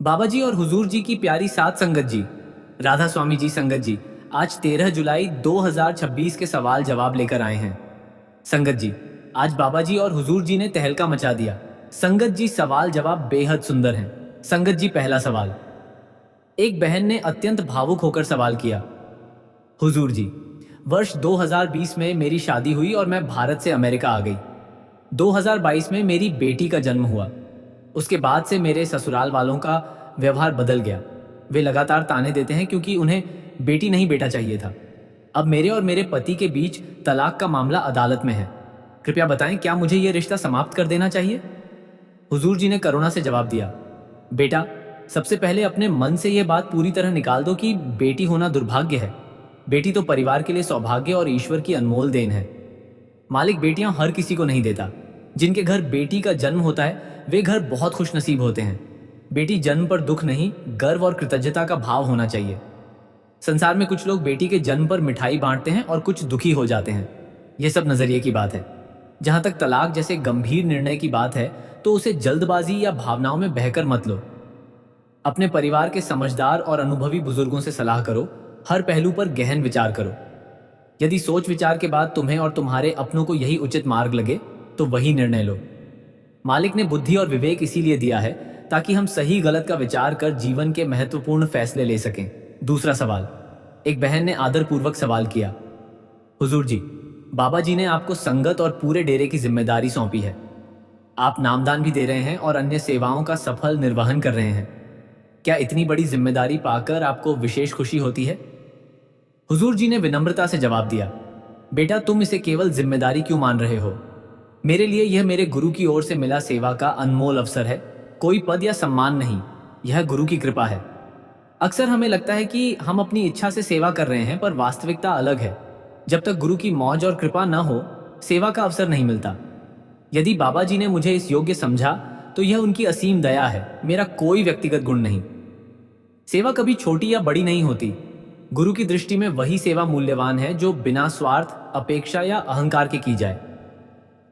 बाबा जी और हुजूर जी की प्यारी सात संगत जी, राधा स्वामी जी संगत जी, आज 13 जुलाई 2026 के सवाल जवाब लेकर आए हैं। संगत जी, आज बाबा जी और हुजूर जी ने तहलका मचा दिया। संगत जी, सवाल जवाब बेहद सुंदर हैं। संगत जी, पहला सवाल। एक बहन ने अत्यंत भावुक होकर सवाल किया। हुजूर जी, वर्ष 2020 में मेरी शादी हुई और मैं भारत से अमेरिका आ गई। 2022 में मेरी बेटी का जन्म हुआ। उसके बाद से मेरे ससुराल वालों का व्यवहार बदल गया। वे लगातार ताने देते हैं क्योंकि उन्हें बेटी नहीं बेटा चाहिए था। अब मेरे और मेरे पति के बीच तलाक का मामला अदालत में है। कृपया बताएं, क्या मुझे यह रिश्ता समाप्त कर देना चाहिए? हुजूर जी ने करुणा से जवाब दिया, बेटा, सबसे पहले अपने मन से यह बात पूरी तरह निकाल दो कि बेटी होना दुर्भाग्य है। बेटी तो परिवार के लिए सौभाग्य और ईश्वर की अनमोल देन है। मालिक बेटियां हर किसी को नहीं देता। जिनके घर बेटी का जन्म होता है वे घर बहुत खुश नसीब होते हैं। बेटी जन्म पर दुख नहीं, गर्व और कृतज्ञता का भाव होना चाहिए। संसार में कुछ लोग बेटी के जन्म पर मिठाई बांटते हैं और कुछ दुखी हो जाते हैं। यह सब नजरिए की बात है। जहां तक तलाक जैसे गंभीर निर्णय की बात है तो उसे जल्दबाजी या भावनाओं में बहकर मत लो। अपने परिवार के समझदार और अनुभवी बुजुर्गों से सलाह करो। हर पहलू पर गहन विचार करो। यदि सोच विचार के बाद तुम्हें और तुम्हारे अपनों को यही उचित मार्ग लगे तो वही निर्णय लो। मालिक ने बुद्धि और विवेक इसीलिए दिया है ताकि हम सही गलत का विचार कर जीवन के महत्वपूर्ण फैसले ले सकें। दूसरा सवाल। एक बहन ने आदरपूर्वक सवाल किया, हुजूर जी, बाबा जी ने आपको संगत और पूरे डेरे की जिम्मेदारी सौंपी है। आप नामदान भी दे रहे हैं और अन्य सेवाओं का सफल निर्वहन कर रहे हैं। क्या इतनी बड़ी जिम्मेदारी पाकर आपको विशेष खुशी होती है? हुजूर जी ने विनम्रता से जवाब दिया, बेटा, तुम इसे केवल जिम्मेदारी क्यों मान रहे हो? मेरे लिए यह मेरे गुरु की ओर से मिला सेवा का अनमोल अवसर है। कोई पद या सम्मान नहीं, यह गुरु की कृपा है। अक्सर हमें लगता है कि हम अपनी इच्छा से सेवा कर रहे हैं, पर वास्तविकता अलग है। जब तक गुरु की मौज और कृपा न हो, सेवा का अवसर नहीं मिलता। यदि बाबा जी ने मुझे इस योग्य समझा तो यह उनकी असीम दया है, मेरा कोई व्यक्तिगत गुण नहीं। सेवा कभी छोटी या बड़ी नहीं होती। गुरु की दृष्टि में वही सेवा मूल्यवान है जो बिना स्वार्थ, अपेक्षा या अहंकार के की जाए।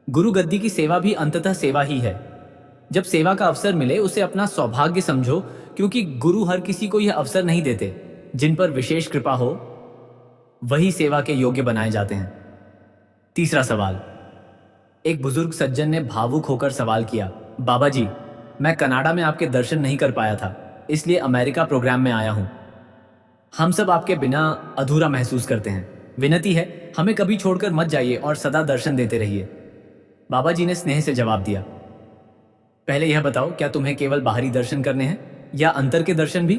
गुरु गद्दी की सेवा भी अंततः सेवा ही है। जब सेवा का अवसर मिले उसे अपना सौभाग्य समझो, क्योंकि गुरु हर किसी को यह अवसर नहीं देते। जिन पर विशेष कृपा हो वही सेवा के योग्य बनाए जाते हैं। तीसरा सवाल। एक बुजुर्ग सज्जन ने भावुक होकर सवाल किया, बाबा जी, मैं कनाडा में आपके दर्शन नहीं कर पाया था, इसलिए अमेरिका प्रोग्राम में आया हूं। हम सब आपके बिना अधूरा महसूस करते हैं। विनती है, हमें कभी छोड़कर मत जाइए और सदा दर्शन देते रहिए। बाबा जी ने स्नेह से जवाब दिया, पहले यह बताओ, क्या तुम्हें केवल बाहरी दर्शन करने हैं या अंतर के दर्शन भी?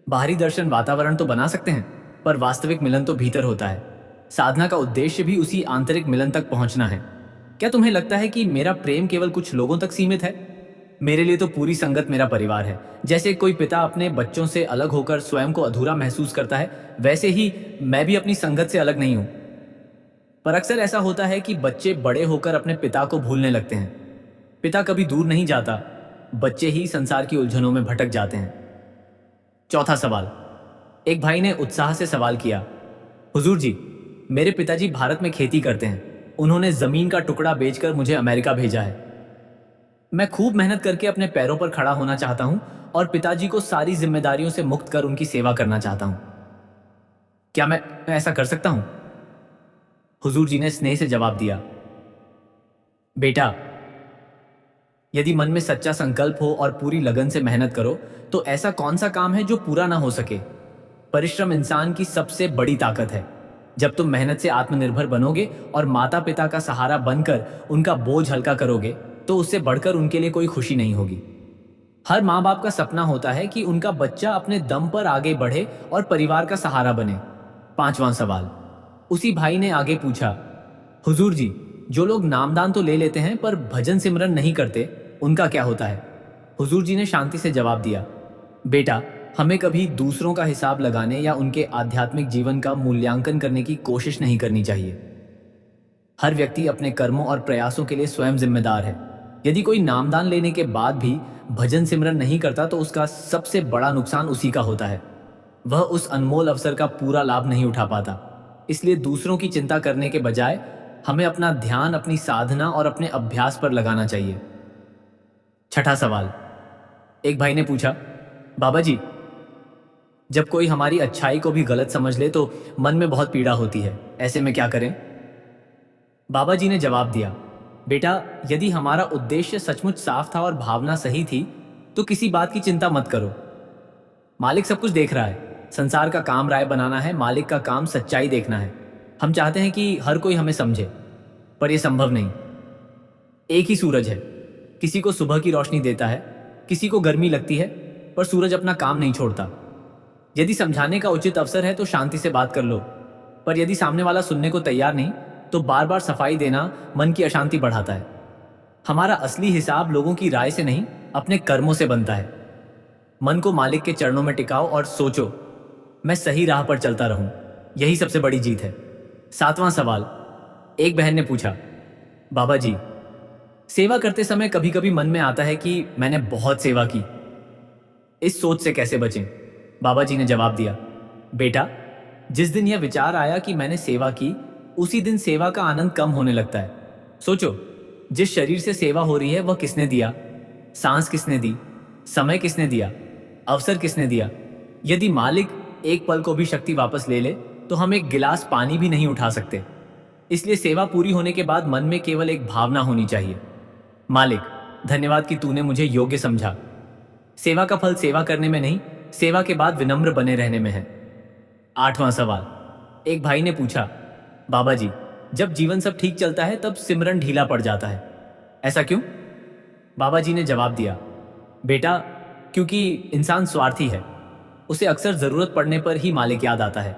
बाहरी दर्शन वातावरण तो बना सकते हैं, पर वास्तविक मिलन तो भीतर होता है। साधना का उद्देश्य भी उसी आंतरिक मिलन तक पहुंचना है। क्या तुम्हें लगता है कि मेरा प्रेम केवल कुछ लोगों तक सीमित है? मेरे लिए तो पूरी संगत मेरा परिवार है। जैसे कोई पिता अपने बच्चों से अलग होकर स्वयं को अधूरा महसूस करता है, वैसे ही मैं भी अपनी संगत से अलग नहीं हूं। पर अक्सर ऐसा होता है कि बच्चे बड़े होकर अपने पिता को भूलने लगते हैं। पिता कभी दूर नहीं जाता, बच्चे ही संसार की उलझनों में भटक जाते हैं। चौथा सवाल। एक भाई ने उत्साह से सवाल किया, हुजूर जी, मेरे पिताजी भारत में खेती करते हैं। उन्होंने जमीन का टुकड़ा बेचकर मुझे अमेरिका भेजा है। मैं खूब मेहनत करके अपने पैरों पर खड़ा होना चाहता हूं और पिताजी को सारी जिम्मेदारियों से मुक्त कर उनकी सेवा करना चाहता हूं। क्या मैं ऐसा कर सकता हूं? हुजूर जी ने स्नेह से जवाब दिया, बेटा, यदि मन में सच्चा संकल्प हो और पूरी लगन से मेहनत करो तो ऐसा कौन सा काम है जो पूरा ना हो सके। परिश्रम इंसान की सबसे बड़ी ताकत है। जब तुम मेहनत से आत्मनिर्भर बनोगे और माता पिता का सहारा बनकर उनका बोझ हल्का करोगे तो उससे बढ़कर उनके लिए कोई खुशी नहीं होगी। हर माँ बाप का सपना होता है कि उनका बच्चा अपने दम पर आगे बढ़े और परिवार का सहारा बने। पांचवां सवाल। उसी भाई ने आगे पूछा, हुजूर जी, जो लोग नामदान तो ले लेते हैं पर भजन सिमरन नहीं करते, उनका क्या होता है? हुजूर जी ने शांति से जवाब दिया, बेटा, हमें कभी दूसरों का हिसाब लगाने या उनके आध्यात्मिक जीवन का मूल्यांकन करने की कोशिश नहीं करनी चाहिए। हर व्यक्ति अपने कर्मों और प्रयासों के लिए स्वयं जिम्मेदार है। यदि कोई नामदान लेने के बाद भी भजन सिमरन नहीं करता तो उसका सबसे बड़ा नुकसान उसी का होता है। वह उस अनमोल अवसर का पूरा लाभ नहीं उठा पाता। इसलिए दूसरों की चिंता करने के बजाय हमें अपना ध्यान अपनी साधना और अपने अभ्यास पर लगाना चाहिए। छठा सवाल। एक भाई ने पूछा, बाबा जी, जब कोई हमारी अच्छाई को भी गलत समझ ले तो मन में बहुत पीड़ा होती है, ऐसे में क्या करें? बाबा जी ने जवाब दिया, बेटा, यदि हमारा उद्देश्य सचमुच साफ था और भावना सही थी तो किसी बात की चिंता मत करो। मालिक सब कुछ देख रहा है। संसार का काम राय बनाना है, मालिक का काम सच्चाई देखना है। हम चाहते हैं कि हर कोई हमें समझे, पर यह संभव नहीं। एक ही सूरज है, किसी को सुबह की रोशनी देता है, किसी को गर्मी लगती है, पर सूरज अपना काम नहीं छोड़ता। यदि समझाने का उचित अवसर है तो शांति से बात कर लो, पर यदि सामने वाला सुनने को तैयार नहीं तो बार बार सफाई देना मन की अशांति बढ़ाता है। हमारा असली हिसाब लोगों की राय से नहीं, अपने कर्मों से बनता है। मन को मालिक के चरणों में टिकाओ और सोचो, मैं सही राह पर चलता रहूं। यही सबसे बड़ी जीत है। 7वां सवाल। एक बहन ने पूछा, बाबा जी, सेवा करते समय कभी कभी मन में आता है कि मैंने बहुत सेवा की। इस सोच से कैसे बचें? बाबा जी ने जवाब दिया, बेटा, जिस दिन यह विचार आया कि मैंने सेवा की, उसी दिन सेवा का आनंद कम होने लगता है। सोचो, जिस शरीर से सेवा हो रही है वह किसने दिया? सांस किसने दी? समय किसने दिया? अवसर किसने दिया? यदि मालिक एक पल को भी शक्ति वापस ले ले तो हम एक गिलास पानी भी नहीं उठा सकते। इसलिए सेवा पूरी होने के बाद मन में केवल एक भावना होनी चाहिए, मालिक, धन्यवाद कि तूने मुझे योग्य समझा। सेवा का फल सेवा करने में नहीं, सेवा के बाद विनम्र बने रहने में है। 8वां सवाल। एक भाई ने पूछा, बाबा जी, जब जीवन सब ठीक चलता है तब सिमरन ढीला पड़ जाता है, ऐसा क्यों? बाबा जी ने जवाब दिया, बेटा, क्योंकि इंसान स्वार्थी है। उसे अक्सर जरूरत पड़ने पर ही मालिक याद आता है।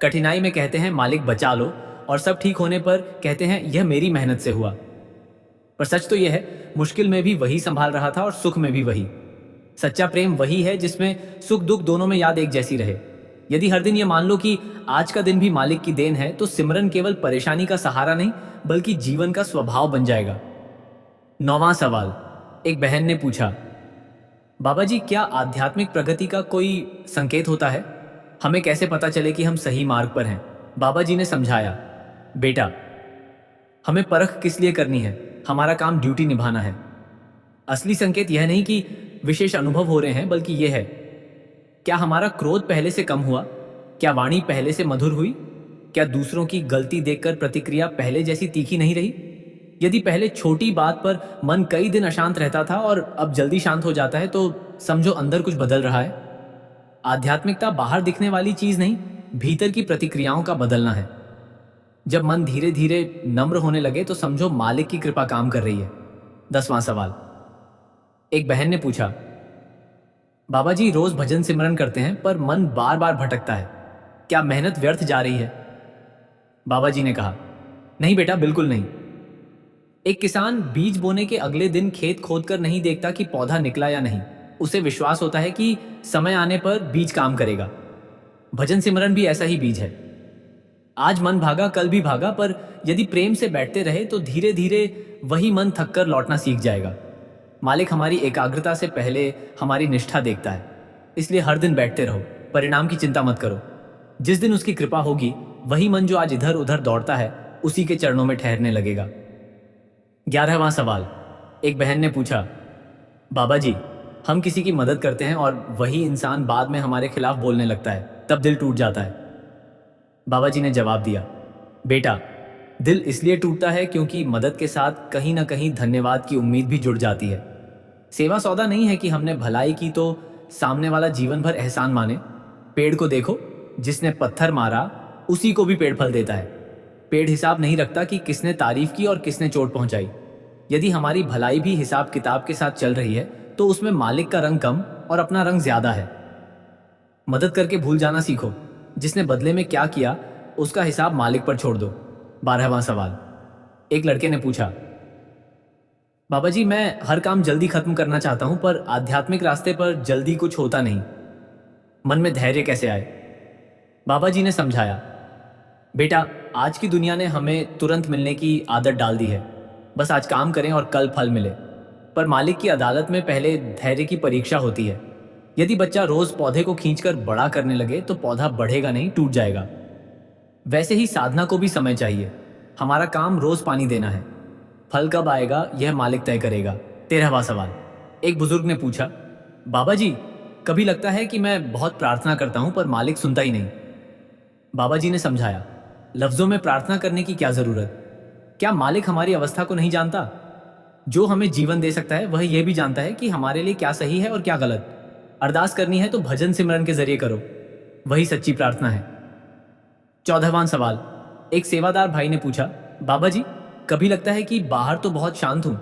कठिनाई में कहते हैं मालिक बचा लो, और सब ठीक होने पर कहते हैं यह मेरी मेहनत से हुआ। पर सच तो यह है, मुश्किल में भी वही संभाल रहा था और सुख में भी वही। सच्चा प्रेम वही है जिसमें सुख दुख दोनों में याद एक जैसी रहे। यदि हर दिन ये मान लो कि आज का दिन भी मालिक की देन है तो सिमरन केवल परेशानी का सहारा नहीं बल्कि जीवन का स्वभाव बन जाएगा। 9वां सवाल। एक बहन ने पूछा, बाबा जी, क्या आध्यात्मिक प्रगति का कोई संकेत होता है? हमें कैसे पता चले कि हम सही मार्ग पर हैं? बाबा जी ने समझाया, बेटा, हमें परख किस लिए करनी है? हमारा काम ड्यूटी निभाना है। असली संकेत यह नहीं कि विशेष अनुभव हो रहे हैं, बल्कि यह है, क्या हमारा क्रोध पहले से कम हुआ? क्या वाणी पहले से मधुर हुई? क्या दूसरों की गलती देखकर प्रतिक्रिया पहले जैसी तीखी नहीं रही? यदि पहले छोटी बात पर मन कई दिन अशांत रहता था और अब जल्दी शांत हो जाता है तो समझो अंदर कुछ बदल रहा है। आध्यात्मिकता बाहर दिखने वाली चीज नहीं, भीतर की प्रतिक्रियाओं का बदलना है। जब मन धीरे धीरे नम्र होने लगे तो समझो मालिक की कृपा काम कर रही है। 10वां सवाल। एक बहन ने पूछा, बाबा जी, रोज भजन सिमरन करते हैं पर मन बार बार भटकता है, क्या मेहनत व्यर्थ जा रही है? बाबा जी ने कहा, नहीं बेटा, बिल्कुल नहीं। एक किसान बीज बोने के अगले दिन खेत खोदकर नहीं देखता कि पौधा निकला या नहीं। उसे विश्वास होता है कि समय आने पर बीज काम करेगा। भजन सिमरन भी ऐसा ही बीज है। आज मन भागा, कल भी भागा, पर यदि प्रेम से बैठते रहे तो धीरे धीरे वही मन थककर लौटना सीख जाएगा। मालिक हमारी एकाग्रता से पहले हमारी निष्ठा देखता है। इसलिए हर दिन बैठते रहो, परिणाम की चिंता मत करो। जिस दिन उसकी कृपा होगी वही मन जो आज इधर उधर दौड़ता है उसी के चरणों में ठहरने लगेगा। 11वां सवाल। एक बहन ने पूछा, बाबा जी, हम किसी की मदद करते हैं और वही इंसान बाद में हमारे खिलाफ बोलने लगता है, तब दिल टूट जाता है। बाबा जी ने जवाब दिया, बेटा, दिल इसलिए टूटता है क्योंकि मदद के साथ कहीं ना कहीं धन्यवाद की उम्मीद भी जुड़ जाती है। सेवा सौदा नहीं है कि हमने भलाई की तो सामने वाला जीवन भर एहसान माने। पेड़ को देखो, जिसने पत्थर मारा उसी को भी पेड़ फल देता है। पेड़ हिसाब नहीं रखता कि किसने तारीफ की और किसने चोट पहुंचाई। यदि हमारी भलाई भी हिसाब किताब के साथ चल रही है तो उसमें मालिक का रंग कम और अपना रंग ज्यादा है। मदद करके भूल जाना सीखो, जिसने बदले में क्या किया उसका हिसाब मालिक पर छोड़ दो। 12वां सवाल। एक लड़के ने पूछा, बाबा जी, मैं हर काम जल्दी खत्म करना चाहता हूं पर आध्यात्मिक रास्ते पर जल्दी कुछ होता नहीं, मन में धैर्य कैसे आए? बाबा जी ने समझाया, बेटा, आज की दुनिया ने हमें तुरंत मिलने की आदत डाल दी है। बस आज काम करें और कल फल मिले। पर मालिक की अदालत में पहले धैर्य की परीक्षा होती है। यदि बच्चा रोज पौधे को खींचकर बड़ा करने लगे तो पौधा बढ़ेगा नहीं, टूट जाएगा। वैसे ही साधना को भी समय चाहिए। हमारा काम रोज पानी देना है, फल कब आएगा यह मालिक तय करेगा। 13वां सवाल। एक बुजुर्ग ने पूछा, बाबा जी, कभी लगता है कि मैं बहुत प्रार्थना करता हूं पर मालिक सुनता ही नहीं। बाबा जी ने समझाया, लफ्जों में प्रार्थना करने की क्या जरूरत? क्या मालिक हमारी अवस्था को नहीं जानता? जो हमें जीवन दे सकता है वह यह भी जानता है कि हमारे लिए क्या सही है और क्या गलत। अरदास करनी है तो भजन सिमरन के जरिए करो, वही सच्ची प्रार्थना है। 14वां सवाल। एक सेवादार भाई ने पूछा, बाबा जी, कभी लगता है कि बाहर तो बहुत शांत हूं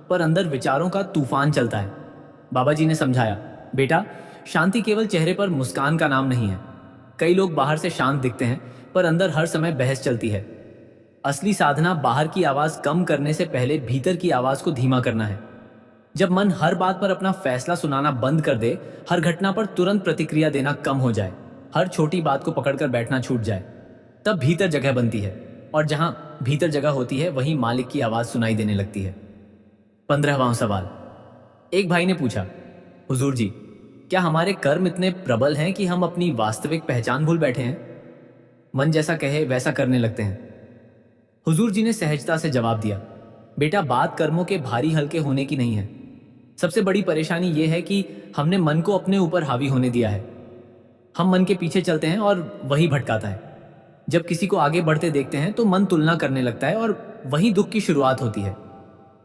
पर अंदर विचारों का तूफान चलता है। बाबा जी ने समझाया, बेटा, शांति केवल चेहरे पर मुस्कान का नाम नहीं है। कई लोग बाहर से शांत दिखते हैं पर अंदर हर समय बहस चलती है। असली साधना बाहर की आवाज कम करने से पहले भीतर की आवाज को धीमा करना है। जब मन हर बात पर अपना फैसला सुनाना बंद कर दे, हर घटना पर तुरंत प्रतिक्रिया देना कम हो जाए, हर छोटी बात को पकड़कर बैठना छूट जाए, तब भीतर जगह बनती है। और जहां भीतर जगह होती है वहीं मालिक की आवाज सुनाई देने लगती है। 15वां सवाल। एक भाई ने पूछा, हुजूर जी, क्या हमारे कर्म इतने प्रबल हैं कि हम अपनी वास्तविक पहचान भूल बैठे हैं? मन जैसा कहे वैसा करने लगते हैं। हुजूर जी ने सहजता से जवाब दिया, बेटा, बात कर्मों के भारी हल्के होने की नहीं है। सबसे बड़ी परेशानी यह है कि हमने मन को अपने ऊपर हावी होने दिया है। हम मन के पीछे चलते हैं और वही भटकाता है। जब किसी को आगे बढ़ते देखते हैं तो मन तुलना करने लगता है और वही दुख की शुरुआत होती है।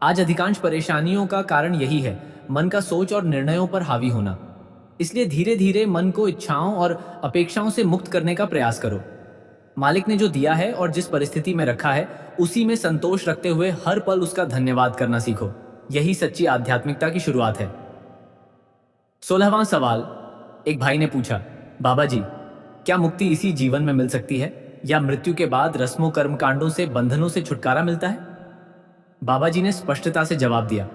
आज अधिकांश परेशानियों का कारण यही है, मन का सोच और निर्णयों पर हावी होना। इसलिए धीरे धीरे मन को इच्छाओं और अपेक्षाओं से मुक्त करने का प्रयास करो। मालिक ने जो दिया है और जिस परिस्थिति में रखा है उसी में संतोष रखते हुए हर पल उसका धन्यवाद करना सीखो। यही सच्ची आध्यात्मिकता की शुरुआत है। 16वां सवाल। एक भाई ने पूछा, बाबा जी, क्या मुक्ति इसी जीवन में मिल सकती है या मृत्यु के बाद रस्मों कर्म कांडों से बंधनों से छुटकारा मिलता है? बाबा जी ने स्पष्टता से जवाब दिया,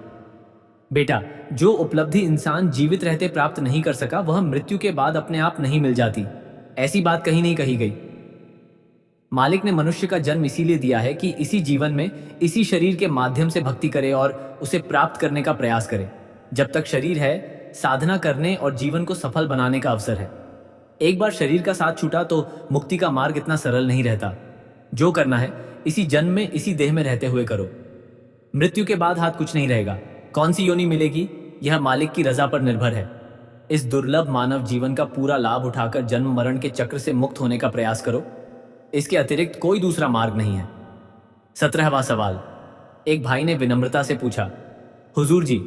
बेटा, जो उपलब्धि इंसान जीवित रहते प्राप्त नहीं कर सका वह मृत्यु के बाद अपने आप नहीं मिल जाती। ऐसी बात कहीं नहीं कही गई। मालिक ने मनुष्य का जन्म इसीलिए दिया है कि इसी जीवन में इसी शरीर के माध्यम से भक्ति करे और उसे प्राप्त करने का प्रयास करे। जब तक शरीर है, साधना करने और जीवन को सफल बनाने का अवसर है। एक बार शरीर का साथ छूटा तो मुक्ति का मार्ग इतना सरल नहीं रहता। जो करना है इसी जन्म में इसी देह में रहते हुए करो। मृत्यु के बाद हाथ कुछ नहीं रहेगा। कौन सी योनि मिलेगी यह मालिक की रजा पर निर्भर है। इस दुर्लभ मानव जीवन का पूरा लाभ उठाकर जन्म मरण के चक्र से मुक्त होने का प्रयास करो। इसके अतिरिक्त कोई दूसरा मार्ग नहीं है। 17वां सवाल। एक भाई ने विनम्रता से पूछा, हुजूर जी,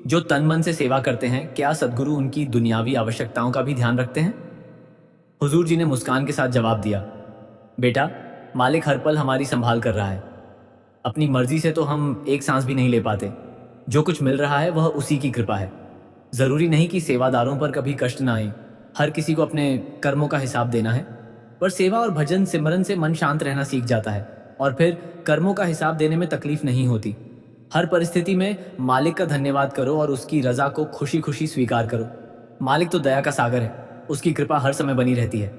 जो तन मन से सेवा करते हैं क्या सद्गुरु उनकी दुनियावी आवश्यकताओं का भी ध्यान रखते हैं? हुजूर जी ने मुस्कान के साथ जवाब दिया, बेटा, मालिक हर पल हमारी संभाल कर रहा है। अपनी मर्जी से तो हम एक सांस भी नहीं ले पाते। जो कुछ मिल रहा है वह उसी की कृपा है। जरूरी नहीं कि सेवादारों पर कभी कष्ट ना आए। हर किसी को अपने कर्मों का हिसाब देना है, पर सेवा और भजन सिमरन से मन शांत रहना सीख जाता है और फिर कर्मों का हिसाब देने में तकलीफ नहीं होती। हर परिस्थिति में मालिक का धन्यवाद करो और उसकी रजा को खुशी खुशी स्वीकार करो। मालिक तो दया का सागर है, उसकी कृपा हर समय बनी रहती है।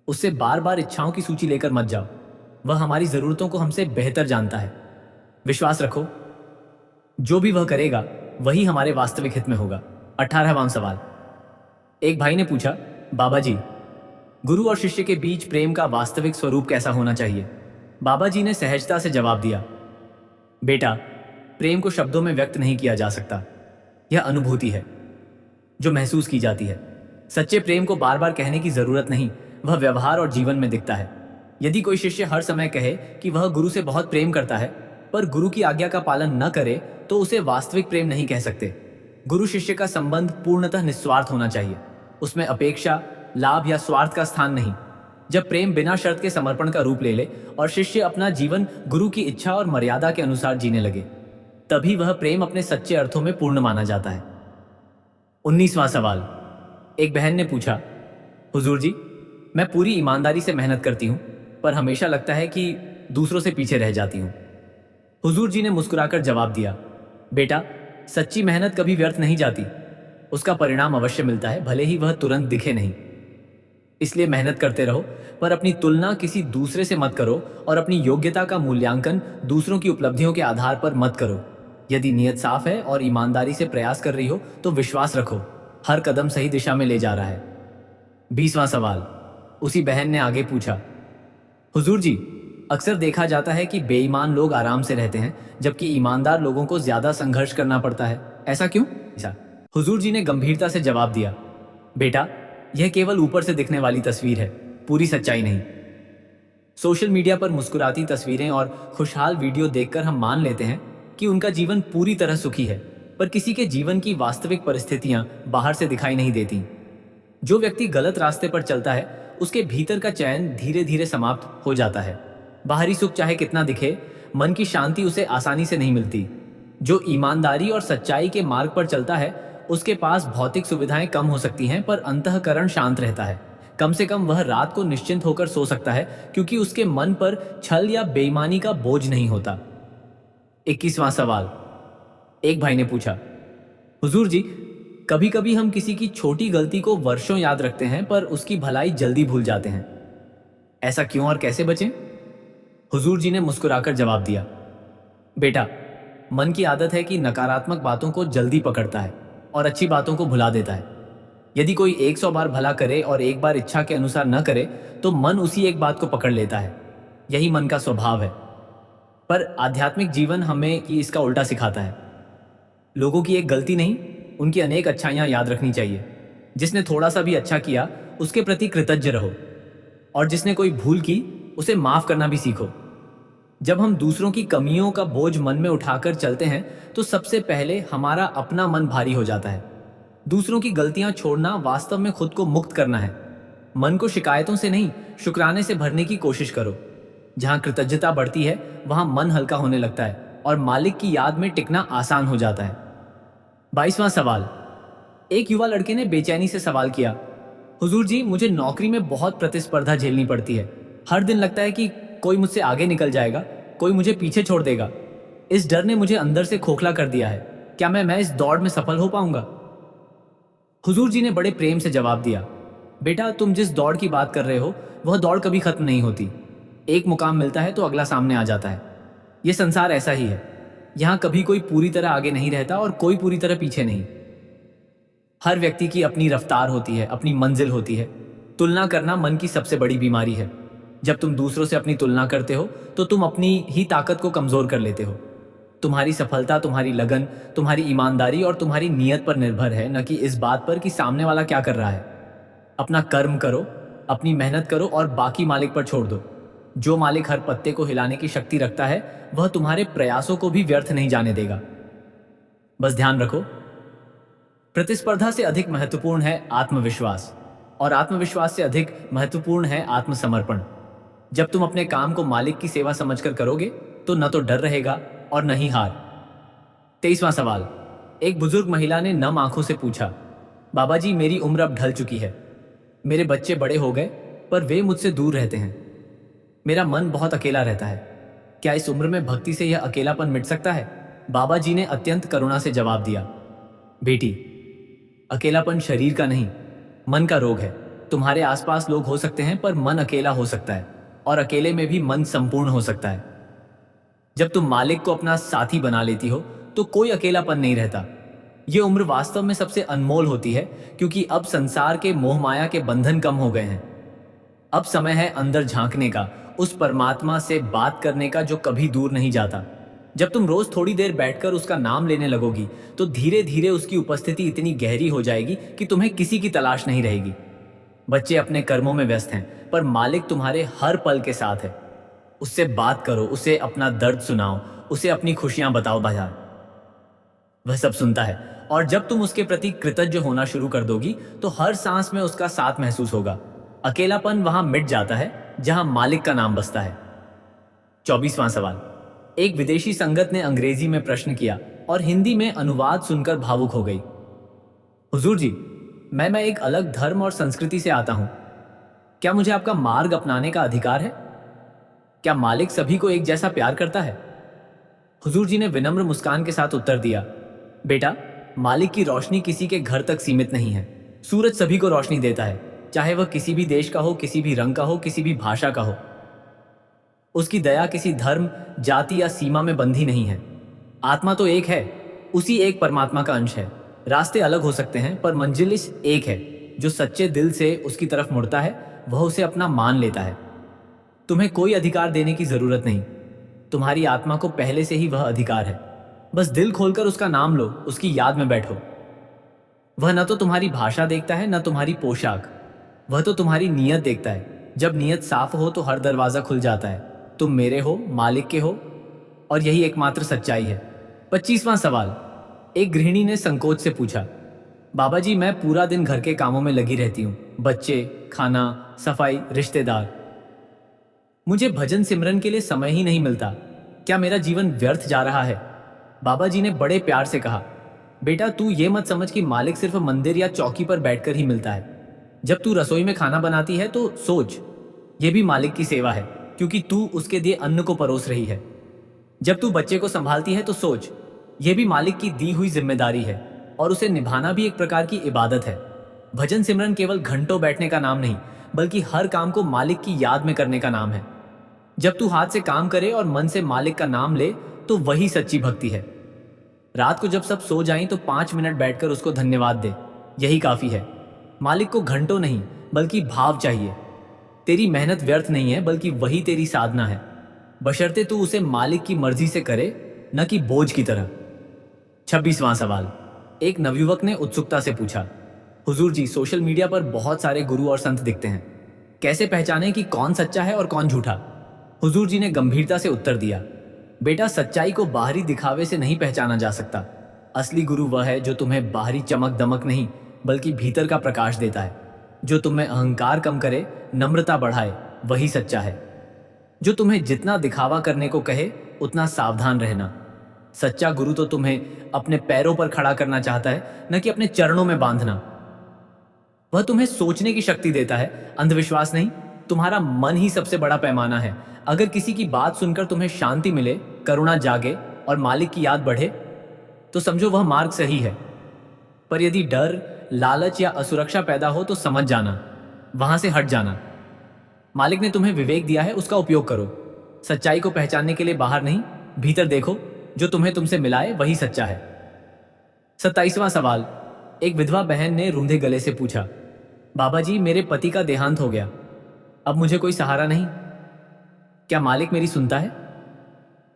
उससे बार बार इच्छाओं की सूची लेकर मत जाओ। वह हमारी जरूरतों को हमसे बेहतर जानता है। विश्वास रखो, जो भी वह करेगा वही हमारे वास्तविक हित में होगा। 18वां सवाल। एक भाई ने पूछा, बाबा जी, गुरु और शिष्य के बीच प्रेम का वास्तविक स्वरूप कैसा होना चाहिए? बाबा जी ने सहजता से जवाब दिया, बेटा, प्रेम को शब्दों में व्यक्त नहीं किया जा सकता। यह अनुभूति है जो महसूस की जाती है। सच्चे प्रेम को बार बार कहने की जरूरत नहीं, वह व्यवहार और जीवन में दिखता है। यदि कोई शिष्य हर समय कहे कि वह गुरु से बहुत प्रेम करता है पर गुरु की आज्ञा का पालन न करे तो उसे वास्तविक प्रेम नहीं कह सकते। गुरु शिष्य का संबंध पूर्णतः निस्वार्थ होना चाहिए। उसमें अपेक्षा, लाभ या स्वार्थ का स्थान नहीं। जब प्रेम बिना शर्त के समर्पण का रूप ले ले और शिष्य अपना जीवन गुरु की इच्छा और मर्यादा के अनुसार जीने लगे, तभी वह प्रेम अपने सच्चे अर्थों में पूर्ण माना जाता है। 19वां सवाल। एक बहन ने पूछा, हुजूर जी, मैं पूरी ईमानदारी से मेहनत करती हूँ पर हमेशा लगता है कि दूसरों से पीछे रह जाती हूँ। हुजूर जी ने मुस्कुराकर जवाब दिया, बेटा, सच्ची मेहनत कभी व्यर्थ नहीं जाती। उसका परिणाम अवश्य मिलता है, भले ही वह तुरंत दिखे नहीं। इसलिए मेहनत करते रहो पर अपनी तुलना किसी दूसरे से मत करो और अपनी योग्यता का मूल्यांकन दूसरों की उपलब्धियों के आधार पर मत करो। यदि नियत साफ है और ईमानदारी से प्रयास कर रही हो तो विश्वास रखो, हर कदम सही दिशा में ले जा रहा है। 20वां सवाल। उसी बहन ने आगे पूछा, हुजूर जी, अक्सर देखा जाता है कि बेईमान लोग आराम से रहते हैं जबकि ईमानदार लोगों को ज्यादा संघर्ष करना पड़ता है। ऐसा क्यों? हुजूर जी ने गंभीरता से जवाब दिया, बेटा, यह केवल ऊपर से दिखने वाली तस्वीर है, पूरी सच्चाई नहीं। सोशल मीडिया पर मुस्कुराती तस्वीरें और खुशहाल वीडियो देखकर हम मान लेते हैं कि उनका जीवन पूरी तरह सुखी है, पर किसी के जीवन की वास्तविक परिस्थितियां बाहर से दिखाई नहीं देती। जो व्यक्ति गलत रास्ते पर चलता है, उसके भीतर का चैन धीरे धीरे समाप्त हो जाता है। बाहरी सुख चाहे कितना दिखे, मन की शांति उसे आसानी से नहीं मिलती। जो ईमानदारी और सच्चाई के मार्ग पर चलता है, उसके पास भौतिक सुविधाएं कम हो सकती हैं, पर अंतःकरण शांत रहता है। कम से कम वह रात को निश्चिंत होकर सो सकता है, क्योंकि उसके मन पर छल या बेईमानी का बोझ नहीं होता। 21वां सवाल। एक भाई ने पूछा, हुजूर जी, कभी कभी हम किसी की छोटी गलती को वर्षों याद रखते हैं, पर उसकी भलाई जल्दी भूल जाते हैं। ऐसा क्यों और कैसे बचें? हुजूर जी ने मुस्कुराकर जवाब दिया, बेटा, मन की आदत है कि नकारात्मक बातों को जल्दी पकड़ता है और अच्छी बातों को भुला देता है। यदि कोई 100 बार भला करे और एक बार इच्छा के अनुसार न करे, तो मन उसी एक बात को पकड़ लेता है। यही मन का स्वभाव है। पर आध्यात्मिक जीवन हमें कि इसका उल्टा सिखाता है। लोगों की एक गलती नहीं, उनकी अनेक अच्छाइयां याद रखनी चाहिए। जिसने थोड़ा सा भी अच्छा किया, उसके प्रति कृतज्ञ रहो, और जिसने कोई भूल की, उसे माफ करना भी सीखो। जब हम दूसरों की कमियों का बोझ मन में उठाकर चलते हैं, तो सबसे पहले हमारा अपना मन भारी हो जाता है। दूसरों की गलतियां छोड़ना वास्तव में खुद को मुक्त करना है। मन को शिकायतों से नहीं, शुक्राने से भरने की कोशिश करो। जहां कृतज्ञता बढ़ती है, वहां मन हल्का होने लगता है और मालिक की याद में टिकना आसान हो जाता है। 22वां सवाल। एक युवा लड़के ने बेचैनी से सवाल किया, हुजूर जी, मुझे नौकरी में बहुत प्रतिस्पर्धा झेलनी पड़ती है। हर दिन लगता है कि कोई मुझसे आगे निकल जाएगा, कोई मुझे पीछे छोड़ देगा। इस डर ने मुझे अंदर से खोखला कर दिया है। क्या मैं इस दौड़ में सफल हो पाऊंगा? हुजूर जी ने बड़े प्रेम से जवाब दिया, बेटा, तुम जिस दौड़ की बात कर रहे हो, वह दौड़ कभी खत्म नहीं होती। एक मुकाम मिलता है तो अगला सामने आ जाता है। यह संसार ऐसा ही है। यहाँ कभी कोई पूरी तरह आगे नहीं रहता और कोई पूरी तरह पीछे नहीं। हर व्यक्ति की अपनी रफ्तार होती है, अपनी मंजिल होती है। तुलना करना मन की सबसे बड़ी बीमारी है। जब तुम दूसरों से अपनी तुलना करते हो, तो तुम अपनी ही ताकत को कमजोर कर लेते हो। तुम्हारी सफलता तुम्हारी लगन, तुम्हारी ईमानदारी और तुम्हारी नीयत पर निर्भर है, न कि इस बात पर कि सामने वाला क्या कर रहा है। अपना कर्म करो, अपनी मेहनत करो और बाकी मालिक पर छोड़ दो। जो मालिक हर पत्ते को हिलाने की शक्ति रखता है, वह तुम्हारे प्रयासों को भी व्यर्थ नहीं जाने देगा। बस ध्यान रखो, प्रतिस्पर्धा से अधिक महत्वपूर्ण है आत्मविश्वास, और आत्मविश्वास से अधिक महत्वपूर्ण है आत्मसमर्पण। जब तुम अपने काम को मालिक की सेवा समझकर करोगे, तो न तो डर रहेगा और न ही हार। 23वां सवाल। एक बुजुर्ग महिला ने नम आंखों से पूछा, बाबा जी, मेरी उम्र अब ढल चुकी है। मेरे बच्चे बड़े हो गए, पर वे मुझसे दूर रहते हैं। मेरा मन बहुत अकेला रहता है। क्या इस उम्र में भक्ति से यह अकेलापन मिट सकता है? बाबा जी ने अत्यंत करुणा से जवाब दिया, बेटी, अकेलापन शरीर का नहीं, मन का रोग है। तुम्हारे आसपास लोग हो सकते हैं, पर मन अकेला हो सकता है, और अकेले में भी मन संपूर्ण हो सकता है। जब तुम मालिक को अपना साथी बना लेती हो, तो कोई अकेलापन नहीं रहता। ये उम्र वास्तव में सबसे अनमोल होती है, क्योंकि अब संसार के मोह माया के बंधन कम हो गए हैं। अब समय है अंदर झांकने का, उस परमात्मा से बात करने का जो कभी दूर नहीं जाता। जब तुम रोज थोड़ी देर बैठकर उसका नाम लेने लगोगी, तो धीरे धीरे उसकी उपस्थिति इतनी गहरी हो जाएगी कि तुम्हें किसी की तलाश नहीं रहेगी। बच्चे अपने कर्मों में व्यस्त हैं, पर मालिक तुम्हारे हर पल के साथ है। उससे बात करो, उसे अपना दर्द सुनाओ, उसे अपनी खुशियां बताओ बाजार। वह सब सुनता है, और जब तुम उसके प्रति कृतज्ञ होना शुरू कर दोगी, तो हर सांस में उसका साथ महसूस होगा। अकेलापन वहां मिट जाता है जहां मालिक का नाम बसता है। 24वां सवाल। एक विदेशी संगत ने अंग्रेजी में प्रश्न किया और हिंदी में अनुवाद सुनकर भावुक हो गई। हुजूर जी, मैं एक अलग धर्म और संस्कृति से आता हूं। क्या मुझे आपका मार्ग अपनाने का अधिकार है? क्या मालिक सभी को एक जैसा प्यार करता है? हुजूर जी ने विनम्र मुस्कान के साथ उत्तर दिया, बेटा, मालिक की रोशनी किसी के घर तक सीमित नहीं है। सूरज सभी को रोशनी देता है, चाहे वह किसी भी देश का हो, किसी भी रंग का हो, किसी भी भाषा का हो। उसकी दया किसी धर्म, जाति या सीमा में बंधी नहीं है। आत्मा तो एक है, उसी एक परमात्मा का अंश है। रास्ते अलग हो सकते हैं, पर मंजिल इस एक है। जो सच्चे दिल से उसकी तरफ मुड़ता है, वह उसे अपना मान लेता है। तुम्हें कोई अधिकार देने की जरूरत नहीं। तुम्हारी आत्मा को पहले से ही वह अधिकार है। बस दिल खोलकर उसका नाम लो, उसकी याद में बैठो। वह न तो तुम्हारी भाषा देखता है न तुम्हारी पोशाक, वह तो तुम्हारी नीयत देखता है। जब नीयत साफ हो तो हर दरवाजा खुल जाता है। तुम मेरे हो, मालिक के हो, और यही एकमात्र सच्चाई है। 25वां सवाल। एक गृहिणी ने संकोच से पूछा, बाबा जी मैं पूरा दिन घर के कामों में लगी रहती हूँ, बच्चे, खाना, सफाई, रिश्तेदार। मुझे भजन सिमरन के लिए समय ही नहीं मिलता। क्या मेरा जीवन व्यर्थ जा रहा है? बाबा जी ने बड़े प्यार से कहा, बेटा तू ये मत समझ कि मालिक सिर्फ मंदिर या चौकी पर बैठकर ही मिलता है। जब तू रसोई में खाना बनाती है तो सोच, ये भी मालिक की सेवा है, क्योंकि तू उसके दिए अन्न को परोस रही है। जब तू बच्चे को संभालती है तो सोच, ये भी मालिक की दी हुई जिम्मेदारी है, और उसे निभाना भी एक प्रकार की इबादत है। भजन सिमरन केवल घंटों बैठने का नाम नहीं, बल्कि हर काम को मालिक की याद में करने का नाम है। जब तू हाथ से काम करे और मन से मालिक का नाम ले, तो वही सच्ची भक्ति है। रात को जब सब सो जाएं तो 5 मिनट बैठकर उसको धन्यवाद दे, यही काफी है। मालिक को घंटों नहीं, बल्कि भाव चाहिए। तेरी मेहनत व्यर्थ नहीं है, बल्कि वही तेरी साधना है, बशर्ते तू उसे मालिक की मर्जी से करे, न कि बोझ की तरह। 26वां सवाल। एक नवयुवक ने उत्सुकता से पूछा, हुजूर जी सोशल मीडिया पर बहुत सारे गुरु और संत दिखते हैं, कैसे पहचाने कि कौन सच्चा है और कौन झूठा? हुजूर जी ने गंभीरता से उत्तर दिया, बेटा सच्चाई को बाहरी दिखावे से नहीं पहचाना जा सकता। असली गुरु वह है जो तुम्हें बाहरी चमक दमक नहीं, बल्कि भीतर का प्रकाश देता है। जो तुम्हें अहंकार कम करे, नम्रता बढ़ाए, वही सच्चा है। जो तुम्हें जितना दिखावा करने को कहे उतना सावधान रहना। सच्चा गुरु तो तुम्हें अपने पैरों पर खड़ा करना चाहता है, न कि अपने चरणों में बांधना। वह तुम्हें सोचने की शक्ति देता है, अंधविश्वास नहीं। तुम्हारा मन ही सबसे बड़ा पैमाना है। अगर किसी की बात सुनकर तुम्हें शांति मिले, करुणा जागे और मालिक की याद बढ़े, तो समझो वह मार्ग सही है। पर यदि डर, लालच या असुरक्षा पैदा हो तो समझ जाना, वहां से हट जाना। मालिक ने तुम्हें विवेक दिया है, उसका उपयोग करो। सच्चाई को पहचानने के लिए बाहर नहीं, भीतर देखो। जो तुम्हें तुमसे मिलाए वही सच्चा है। 27वां सवाल। एक विधवा बहन ने रूंधे गले से पूछा, बाबा जी मेरे पति का देहांत हो गया, अब मुझे कोई सहारा नहीं। क्या मालिक मेरी सुनता है?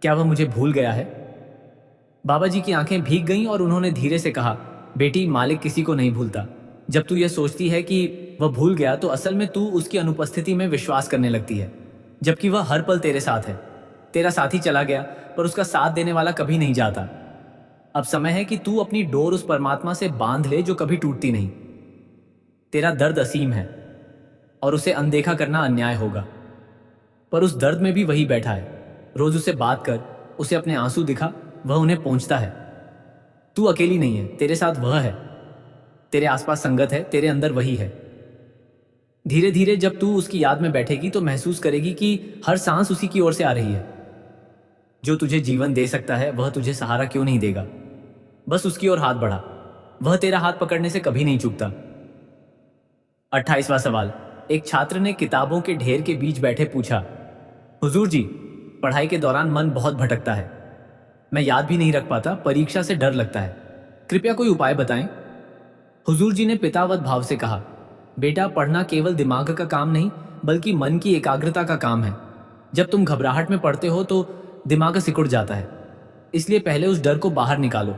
क्या वह मुझे भूल गया है? बाबा जी की आंखें भीग गईं और उन्होंने धीरे से कहा, बेटी मालिक किसी को नहीं भूलता। जब तू यह सोचती है कि वह भूल गया, तो असल में तू उसकी अनुपस्थिति में विश्वास करने लगती है, जबकि वह हर पल तेरे साथ है। तेरा साथी चला गया, पर उसका साथ देने वाला कभी नहीं जाता। अब समय है कि तू अपनी डोर उस परमात्मा से बांध ले जो कभी टूटती नहीं। तेरा दर्द असीम है और उसे अनदेखा करना अन्याय होगा, पर उस दर्द में भी वही बैठा है। रोज उसे बात कर, उसे अपने आंसू दिखा, वह उन्हें पहुंचता है। तू अकेली नहीं है, तेरे साथ वह है। तेरे आसपास संगत है, तेरे अंदर वही है। धीरे धीरे जब तू उसकी याद में बैठेगी तो महसूस करेगी कि हर सांस उसी की ओर से आ रही है। जो तुझे जीवन दे सकता है वह तुझे सहारा क्यों नहीं देगा? बस उसकी ओर हाथ बढ़ा, वह तेरा हाथ पकड़ने से कभी नहीं चूकता। 28वां सवाल। एक छात्र ने किताबों के ढेर के बीच बैठे पूछा, हुजूर जी पढ़ाई के दौरान मन बहुत भटकता है, मैं याद भी नहीं रख पाता, परीक्षा से डर लगता है, कृपया कोई उपाय बताएं। हुजूर जी ने पितावत भाव से कहा, बेटा पढ़ना केवल दिमाग का काम नहीं, बल्कि मन की एकाग्रता का काम है। जब तुम घबराहट में पढ़ते हो तो दिमाग सिकुड़ जाता है, इसलिए पहले उस डर को बाहर निकालो।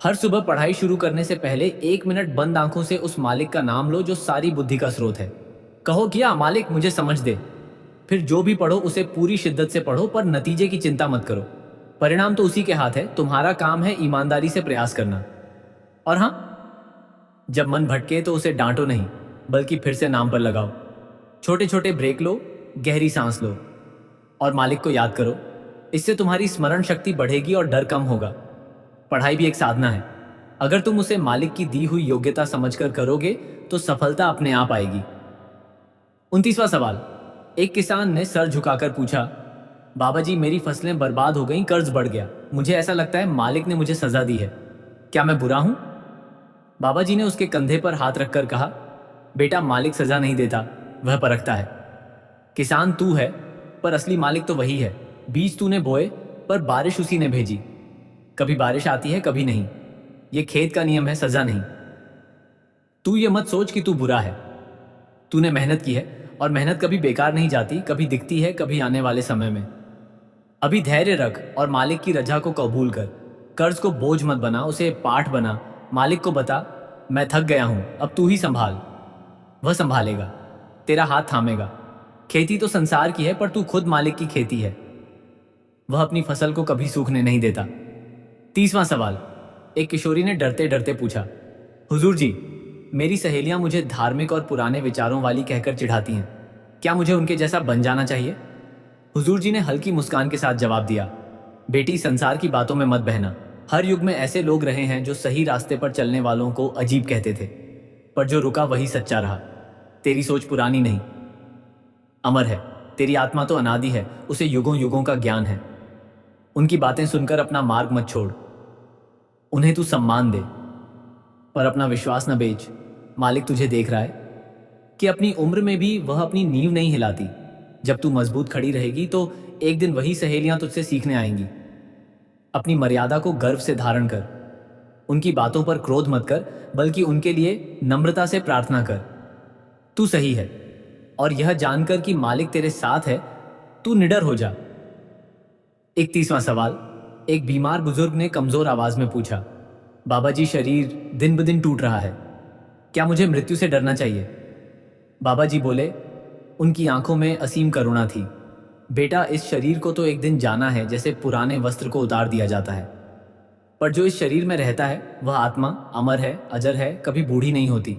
हर सुबह पढ़ाई शुरू करने से पहले 1 मिनट बंद आंखों से उस मालिक का नाम लो जो सारी बुद्धि का स्रोत है। कहो क्या मालिक मुझे समझ दे। फिर जो भी पढ़ो उसे पूरी शिद्दत से पढ़ो, पर नतीजे की चिंता मत करो। परिणाम तो उसी के हाथ है, तुम्हारा काम है ईमानदारी से प्रयास करना। और हाँ, जब मन भटके तो उसे डांटो नहीं, बल्कि फिर से नाम पर लगाओ। छोटे छोटे ब्रेक लो, गहरी सांस लो और मालिक को याद करो। इससे तुम्हारी स्मरण शक्ति बढ़ेगी और डर कम होगा। पढ़ाई भी एक साधना है, अगर तुम उसे मालिक की दी हुई योग्यता समझकर करोगे तो सफलता अपने आप आएगी। 29वां सवाल। एक किसान ने सर झुकाकर पूछा, बाबा जी मेरी फसलें बर्बाद हो गईं, कर्ज बढ़ गया, मुझे ऐसा लगता है मालिक ने मुझे सजा दी है, क्या मैं बुरा हूं? बाबा जी ने उसके कंधे पर हाथ रखकर कहा, बेटा मालिक सजा नहीं देता, वह परखता है। किसान तू है, पर असली मालिक तो वही है। बीज तूने बोए, पर बारिश उसी ने भेजी। कभी बारिश आती है, कभी नहीं। यह खेत का नियम है, सजा नहीं। तू ये मत सोच कि तू बुरा है। तूने मेहनत की है और मेहनत कभी बेकार नहीं जाती, कभी दिखती है, कभी आने वाले समय में। अभी धैर्य रख और मालिक की रजा को कबूल कर। कर्ज को बोझ मत बना, उसे पाठ बना। मालिक को बता, मैं थक गया हूं, अब तू ही संभाल। वह संभालेगा, तेरा हाथ थामेगा। खेती तो संसार की है, पर तू खुद मालिक की खेती है। वह अपनी फसल को कभी सूखने नहीं देता। 30वां सवाल। एक किशोरी ने डरते डरते पूछा, हुजूर जी, मेरी सहेलियां मुझे धार्मिक और पुराने विचारों वाली कहकर चिढ़ाती हैं। क्या मुझे उनके जैसा बन जाना चाहिए? हुजूर जी ने हल्की मुस्कान के साथ जवाब दिया, बेटी, संसार की बातों में मत बहना। हर युग में ऐसे लोग रहे हैं जो सही रास्ते पर चलने वालों को अजीब कहते थे, पर जो रुका वही सच्चा रहा। तेरी सोच पुरानी नहीं, अमर है। तेरी आत्मा तो अनादि है, उसे युगों युगों का ज्ञान है। उनकी बातें सुनकर अपना मार्ग मत छोड़, उन्हें तू सम्मान दे, पर अपना विश्वास न बेच। मालिक तुझे देख रहा है कि अपनी उम्र में भी वह अपनी नींव नहीं हिलाती। जब तू मजबूत खड़ी रहेगी तो एक दिन वही सहेलियां तुझसे सीखने आएंगी। अपनी मर्यादा को गर्व से धारण कर। उनकी बातों पर क्रोध मत कर, बल्कि उनके लिए नम्रता से प्रार्थना कर। तू सही है, और यह जानकर कि मालिक तेरे साथ है, तू निडर हो जा। 31वां सवाल। एक बीमार बुजुर्ग ने कमजोर आवाज में पूछा, बाबा जी, शरीर दिन ब दिन टूट रहा है, क्या मुझे मृत्यु से डरना चाहिए? बाबा जी बोले, उनकी आंखों में असीम करुणा थी, बेटा, इस शरीर को तो एक दिन जाना है, जैसे पुराने वस्त्र को उतार दिया जाता है। पर जो इस शरीर में रहता है वह आत्मा अमर है, अजर है, कभी बूढ़ी नहीं होती।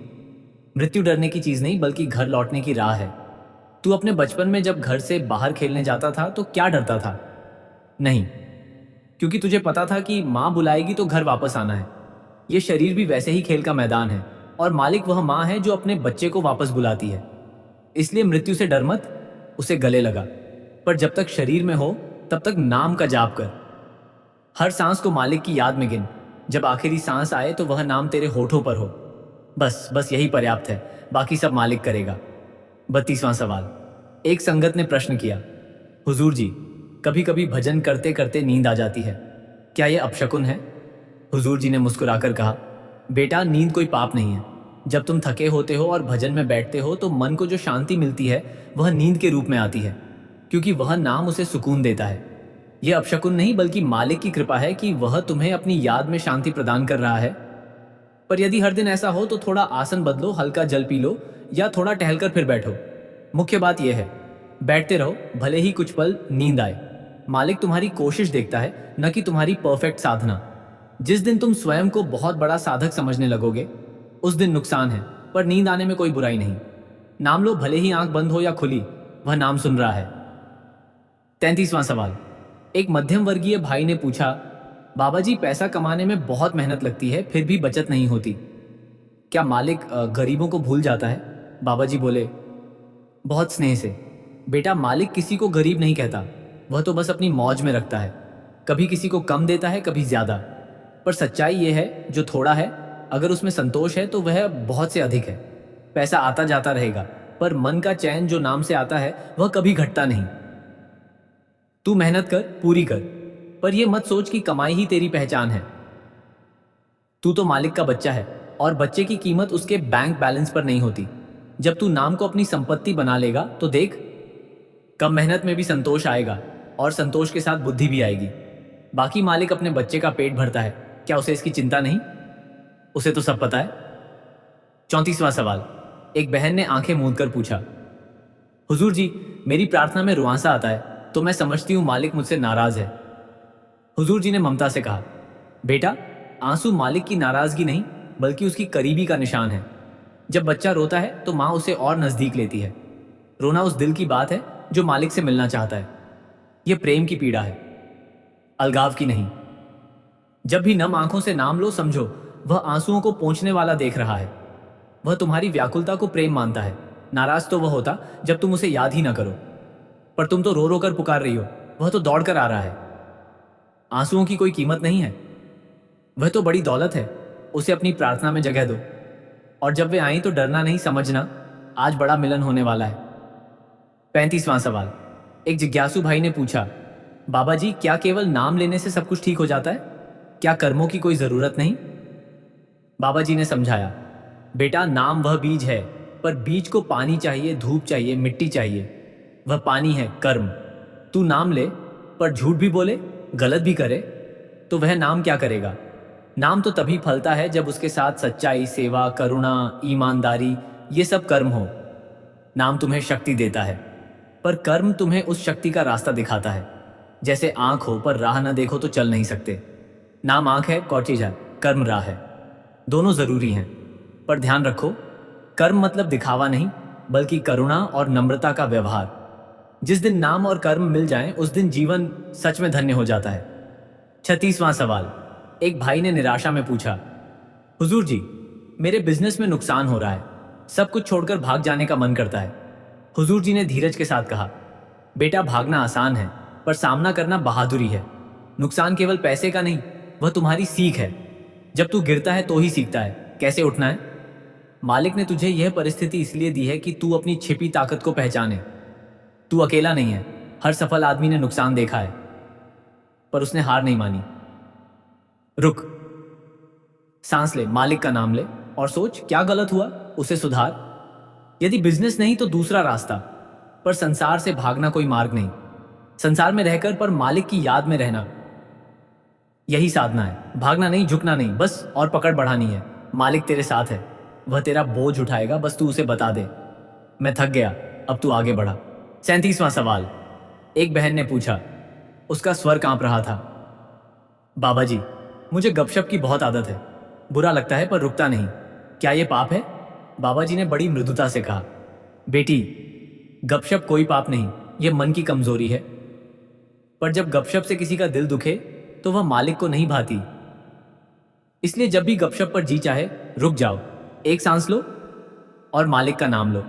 मृत्यु डरने की चीज नहीं, बल्कि घर लौटने की राह है। तू अपने बचपन में जब घर से बाहर खेलने जाता था तो क्या डरता था? नहीं, क्योंकि तुझे पता था कि माँ बुलाएगी तो घर वापस आना है। ये शरीर भी वैसे ही खेल का मैदान है, और मालिक वह माँ है जो अपने बच्चे को वापस बुलाती है। इसलिए मृत्यु से डर मत, उसे गले लगा। पर जब तक शरीर में हो तब तक नाम का जाप कर। हर सांस को मालिक की याद में गिन। जब आखिरी सांस आए तो वह नाम तेरे होठों पर हो। बस बस यही पर्याप्त है, बाकी सब मालिक करेगा। 32वां सवाल। एक संगत ने प्रश्न किया, हुजूर जी, कभी कभी भजन करते करते नींद आ जाती है, क्या यह अपशकुन है? हुजूर जी ने मुस्कुराकर कहा, बेटा, नींद कोई पाप नहीं है। जब तुम थके होते हो और भजन में बैठते हो तो मन को जो शांति मिलती है वह नींद के रूप में आती है, क्योंकि वह नाम उसे सुकून देता है। यह अपशकुन नहीं, बल्कि मालिक की कृपा है कि वह तुम्हें अपनी याद में शांति प्रदान कर रहा है। पर यदि हर दिन ऐसा हो तो थोड़ा आसन बदलो, हल्का जल पी लो, या थोड़ा टहलकर फिर बैठो। मुख्य बात यह है, बैठते रहो, भले ही कुछ पल नींद आए। मालिक तुम्हारी कोशिश देखता है, न कि तुम्हारी परफेक्ट साधना। जिस दिन तुम स्वयं को बहुत बड़ा साधक समझने लगोगे उस दिन नुकसान है, पर नींद आने में कोई बुराई नहीं। नाम लो, भले ही आंख बंद हो या खुली, वह नाम सुन रहा है। 33वां सवाल। एक मध्यम वर्गीय भाई ने पूछा, बाबा जी, पैसा कमाने में बहुत मेहनत लगती है, फिर भी बचत नहीं होती, क्या मालिक गरीबों को भूल जाता है? बाबा जी बोले, बहुत स्नेह से, बेटा, मालिक किसी को गरीब नहीं कहता, वह तो बस अपनी मौज में रखता है। कभी किसी को कम देता है, कभी ज्यादा। पर सच्चाई यह है, जो थोड़ा है अगर उसमें संतोष है तो वह बहुत से अधिक है। पैसा आता जाता रहेगा, पर मन का चैन जो नाम से आता है वह कभी घटता नहीं। तू मेहनत कर, पूरी कर, पर यह मत सोच कि कमाई ही तेरी पहचान है। तू तो मालिक का बच्चा है, और बच्चे की कीमत उसके बैंक बैलेंस पर नहीं होती। जब तू नाम को अपनी संपत्ति बना लेगा तो देख, कम मेहनत में भी संतोष आएगा, और संतोष के साथ बुद्धि भी आएगी। बाकी मालिक अपने बच्चे का पेट भरता है, क्या उसे इसकी चिंता नहीं? उसे तो सब पता है। 34वां सवाल। एक बहन ने आंखें मूंद कर पूछा, हुजूर जी, मेरी प्रार्थना में रुआंसा आता है, तो मैं समझती हूं मालिक मुझसे नाराज है। हुजूर जी ने ममता से कहा, बेटा, आंसू मालिक की नाराजगी नहीं, बल्कि उसकी करीबी का निशान है। जब बच्चा रोता है तो माँ उसे और नजदीक लेती है। रोना उस दिल की बात है जो मालिक से मिलना चाहता है। यह प्रेम की पीड़ा है, अलगाव की नहीं। जब भी नम आंखों से नाम लो, समझो वह आंसुओं को पोंछने वाला देख रहा है। वह तुम्हारी व्याकुलता को प्रेम मानता है। नाराज तो वह होता जब तुम उसे याद ही ना करो, पर तुम तो रो रो कर पुकार रही हो, वह तो दौड़ कर आ रहा है। आंसुओं की कोई कीमत नहीं है, वह तो बड़ी दौलत है। उसे अपनी प्रार्थना में जगह दो, और जब वे आई तो डरना नहीं, समझना आज बड़ा मिलन होने वाला है। 35वां सवाल। एक जिज्ञासु भाई ने पूछा, बाबा जी, क्या केवल नाम लेने से सब कुछ ठीक हो जाता है? क्या कर्मों की कोई जरूरत नहीं? बाबा जी ने समझाया, बेटा, नाम वह बीज है, पर बीज को पानी चाहिए, धूप चाहिए, मिट्टी चाहिए। वह पानी है कर्म। तू नाम ले, पर झूठ भी बोले, गलत भी करे, तो वह नाम क्या करेगा? नाम तो तभी फलता है जब उसके साथ सच्चाई, सेवा, करुणा, ईमानदारी, ये सब कर्म हो। नाम तुम्हें शक्ति देता है, पर कर्म तुम्हें उस शक्ति का रास्ता दिखाता है। जैसे आंख हो पर राह न देखो तो चल नहीं सकते। नाम आंख है, कौचीज है, कर्म राह है। दोनों जरूरी हैं, पर ध्यान रखो, कर्म मतलब दिखावा नहीं, बल्कि करुणा और नम्रता का व्यवहार। जिस दिन नाम और कर्म मिल जाएं, उस दिन जीवन सच में धन्य हो जाता है। 36वां सवाल। एक भाई ने निराशा में पूछा, हुजूर जी, मेरे बिजनेस में नुकसान हो रहा है, सब कुछ छोड़कर भाग जाने का मन करता है। हुजूर जी ने धीरज के साथ कहा, बेटा, भागना आसान है, पर सामना करना बहादुरी है। नुकसान केवल पैसे का नहीं, वह तुम्हारी सीख है। जब तू गिरता है तो ही सीखता है कैसे उठना है। मालिक ने तुझे यह परिस्थिति इसलिए दी है कि तू अपनी छिपी ताकत को पहचाने। तू अकेला नहीं है, हर सफल आदमी ने नुकसान देखा है, पर उसने हार नहीं मानी। रुक, सांस ले, मालिक का नाम ले और सोच क्या गलत हुआ, उसे सुधार। यदि बिजनेस नहीं तो दूसरा रास्ता, पर संसार से भागना कोई मार्ग नहीं। संसार में रहकर पर मालिक की याद में रहना, यही साधना है। भागना नहीं, झुकना नहीं, बस और पकड़ बढ़ानी है। मालिक तेरे साथ है, वह तेरा बोझ उठाएगा, बस तू उसे बता दे, मैं थक गया, अब तू आगे बढ़ा। 37वां सवाल। एक बहन ने पूछा, उसका स्वर कांप रहा था, बाबा जी, मुझे गपशप की बहुत आदत है, बुरा लगता है पर रुकता नहीं, क्या ये पाप है? बाबा जी ने बड़ी मृदुता से कहा, बेटी, गपशप कोई पाप नहीं, ये मन की कमजोरी है। पर जब गपशप से किसी का दिल दुखे तो वह मालिक को नहीं भाती। इसलिए जब भी गपशप पर जी चाहे, रुक जाओ, एक सांस लो और मालिक का नाम लो।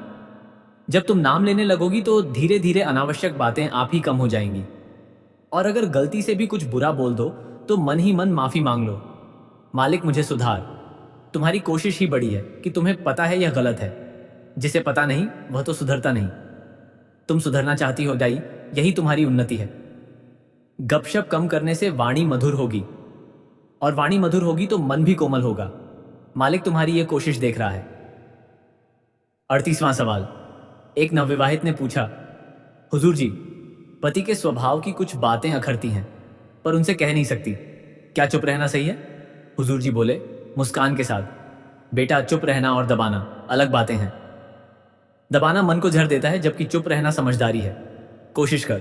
जब तुम नाम लेने लगोगी तो धीरे धीरे अनावश्यक बातें आप ही कम हो जाएंगी। और अगर गलती से भी कुछ बुरा बोल दो तो मन ही मन माफी मांग लो, मालिक मुझे सुधार। तुम्हारी कोशिश ही बड़ी है कि तुम्हें पता है यह गलत है। जिसे पता नहीं वह तो सुधरता नहीं। तुम सुधरना चाहती हो दाई, यही तुम्हारी उन्नति है। गपशप कम करने से वाणी मधुर होगी, और वाणी मधुर होगी तो मन भी कोमल होगा। मालिक तुम्हारी यह कोशिश देख रहा है। 38वां सवाल। एक नवविवाहित ने पूछा, हुजूर जी, पति के स्वभाव की कुछ बातें अखरती हैं, पर उनसे कह नहीं सकती, क्या चुप रहना सही है? हुजूर जी बोले मुस्कान के साथ, बेटा, चुप रहना और दबाना अलग बातें हैं। दबाना मन को झर देता है, जबकि चुप रहना समझदारी है। कोशिश कर।